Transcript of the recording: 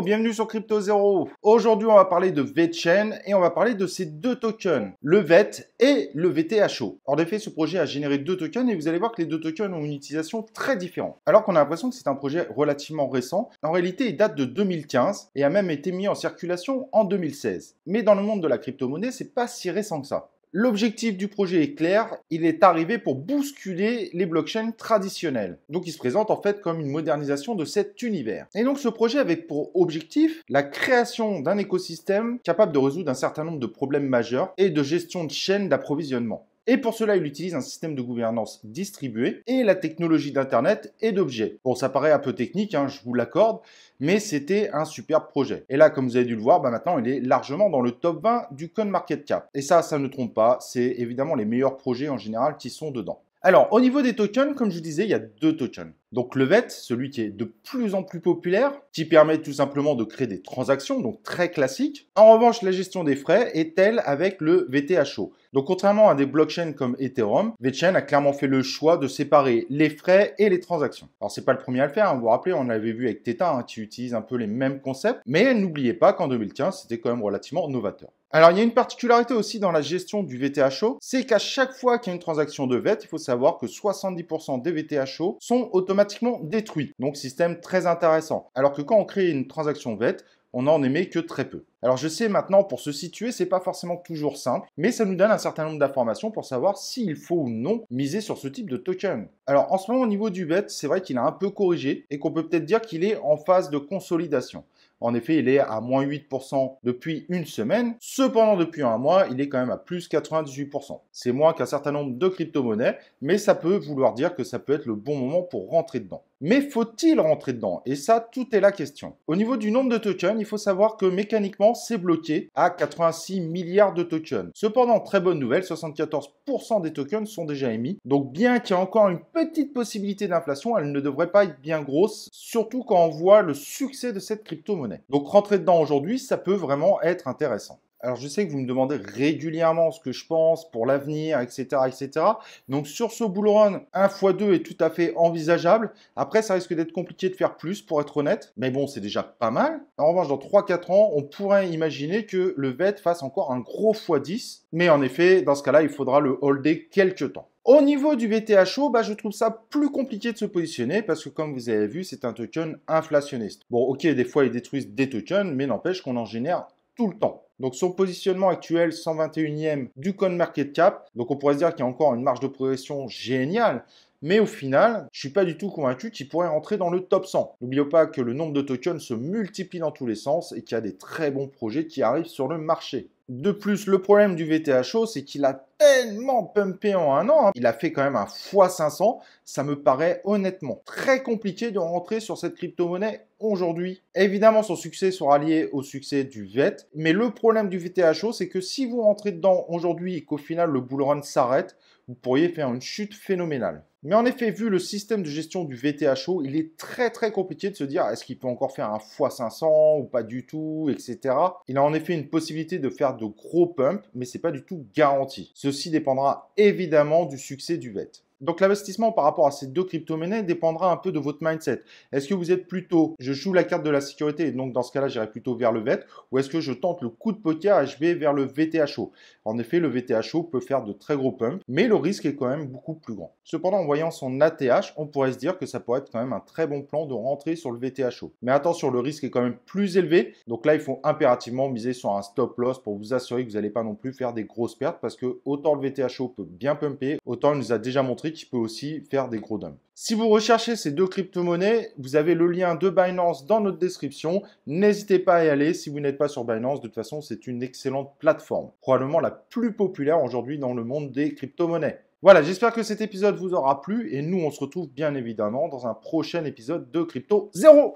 bienvenue sur Crypto Zero. Aujourd'hui, on va parler de VeChain et on va parler de ces deux tokens, le VET et le VTHO. En effet, ce projet a généré deux tokens et vous allez voir que les deux tokens ont une utilisation très différente. Alors qu'on a l'impression que c'est un projet relativement récent, en réalité, il date de 2015 et a même été mis en circulation en 2016. Mais dans le monde de la crypto-monnaie, c'est pas si récent que ça. L'objectif du projet est clair, il est arrivé pour bousculer les blockchains traditionnelles. Donc il se présente en fait comme une modernisation de cet univers. Et donc ce projet avait pour objectif la création d'un écosystème capable de résoudre un certain nombre de problèmes majeurs et de gestion de chaînes d'approvisionnement. Et pour cela, il utilise un système de gouvernance distribué et la technologie d'Internet et d'objets. Bon, ça paraît un peu technique, je vous l'accorde, mais c'était un superbe projet. Et là, comme vous avez dû le voir, maintenant, il est largement dans le top 20 du CoinMarketCap. Et ça ne trompe pas, c'est évidemment les meilleurs projets en général qui sont dedans. Alors, au niveau des tokens, comme je vous disais, il y a deux tokens. Donc le VET, celui qui est de plus en plus populaire, qui permet tout simplement de créer des transactions, donc très classique. En revanche, la gestion des frais est telle avec le VTHO. Donc contrairement à des blockchains comme Ethereum, VeChain a clairement fait le choix de séparer les frais et les transactions. Alors c'est pas le premier à le faire, vous vous rappelez, on l'avait vu avec Theta, qui utilise un peu les mêmes concepts, mais n'oubliez pas qu'en 2015, c'était quand même relativement novateur. Alors, il y a une particularité aussi dans la gestion du VTHO, c'est qu'à chaque fois qu'il y a une transaction de VET, il faut savoir que 70% des VTHO sont automatiquement détruits. Donc, système très intéressant. Alors que quand on crée une transaction VET, on n'en émet que très peu. Alors je sais maintenant, pour se situer, c'est pas forcément toujours simple, mais ça nous donne un certain nombre d'informations pour savoir s'il faut ou non miser sur ce type de token. Alors en ce moment, au niveau du VET, c'est vrai qu'il a un peu corrigé et qu'on peut peut-être dire qu'il est en phase de consolidation. En effet, il est à moins 8% depuis une semaine. Cependant, depuis un mois, il est quand même à plus 98%. C'est moins qu'un certain nombre de crypto-monnaies, mais ça peut vouloir dire que ça peut être le bon moment pour rentrer dedans. Mais faut-il rentrer dedans? Et ça, tout est la question. Au niveau du nombre de tokens, il faut savoir que mécaniquement, c'est bloqué à 86 milliards de tokens. Cependant, très bonne nouvelle, 74% des tokens sont déjà émis. Donc bien qu'il y ait encore une petite possibilité d'inflation, elle ne devrait pas être bien grosse, surtout quand on voit le succès de cette crypto-monnaie. Donc rentrer dedans aujourd'hui, ça peut vraiment être intéressant. Alors, je sais que vous me demandez régulièrement ce que je pense pour l'avenir, etc., etc. Donc, sur ce bull run, 1x2 est tout à fait envisageable. Après, ça risque d'être compliqué de faire plus, pour être honnête. Mais bon, c'est déjà pas mal. En revanche, dans 3-4 ans, on pourrait imaginer que le VET fasse encore un gros x10. Mais en effet, dans ce cas-là, il faudra le holder quelques temps. Au niveau du VTHO, je trouve ça plus compliqué de se positionner parce que comme vous avez vu, c'est un token inflationniste. Bon, ok, des fois, ils détruisent des tokens, mais n'empêche qu'on en génère tout le temps. Donc son positionnement actuel, 121e du CoinMarketCap. Donc on pourrait se dire qu'il y a encore une marge de progression géniale. Mais au final, je ne suis pas du tout convaincu qu'il pourrait rentrer dans le top 100. N'oubliez pas que le nombre de tokens se multiplie dans tous les sens et qu'il y a des très bons projets qui arrivent sur le marché. De plus, le problème du VTHO, c'est qu'il a tellement pumpé en un an. Il a fait quand même un x500. Ça me paraît honnêtement très compliqué de rentrer sur cette crypto-monnaie aujourd'hui. Évidemment, son succès sera lié au succès du VET. Mais le problème du VTHO, c'est que si vous rentrez dedans aujourd'hui et qu'au final le bull run s'arrête, vous pourriez faire une chute phénoménale. Mais en effet, vu le système de gestion du VTHO, il est très compliqué de se dire est-ce qu'il peut encore faire un x500 ou pas du tout, etc. Il a en effet une possibilité de faire de gros pumps, mais ce n'est pas du tout garanti. Ceci dépendra évidemment du succès du VET. Donc l'investissement par rapport à ces deux crypto-monnaies dépendra un peu de votre mindset. Est-ce que vous êtes plutôt, je joue la carte de la sécurité et donc dans ce cas-là, j'irai plutôt vers le VET, ou est-ce que je tente le coup de poker et je vais vers le VTHO? En effet, le VTHO peut faire de très gros pumps, mais le risque est quand même beaucoup plus grand. Cependant, en voyant son ATH, on pourrait se dire que ça pourrait être quand même un très bon plan de rentrer sur le VTHO. Mais attention, le risque est quand même plus élevé, donc là, il faut impérativement miser sur un stop loss pour vous assurer que vous n'allez pas non plus faire des grosses pertes, parce que autant le VTHO peut bien pumper, autant il nous a déjà montré qui peut aussi faire des gros dumps. Si vous recherchez ces deux crypto-monnaies, vous avez le lien de Binance dans notre description. N'hésitez pas à y aller si vous n'êtes pas sur Binance. De toute façon, c'est une excellente plateforme. Probablement la plus populaire aujourd'hui dans le monde des crypto-monnaies. Voilà, j'espère que cet épisode vous aura plu et nous, on se retrouve bien évidemment dans un prochain épisode de Crypto Zero.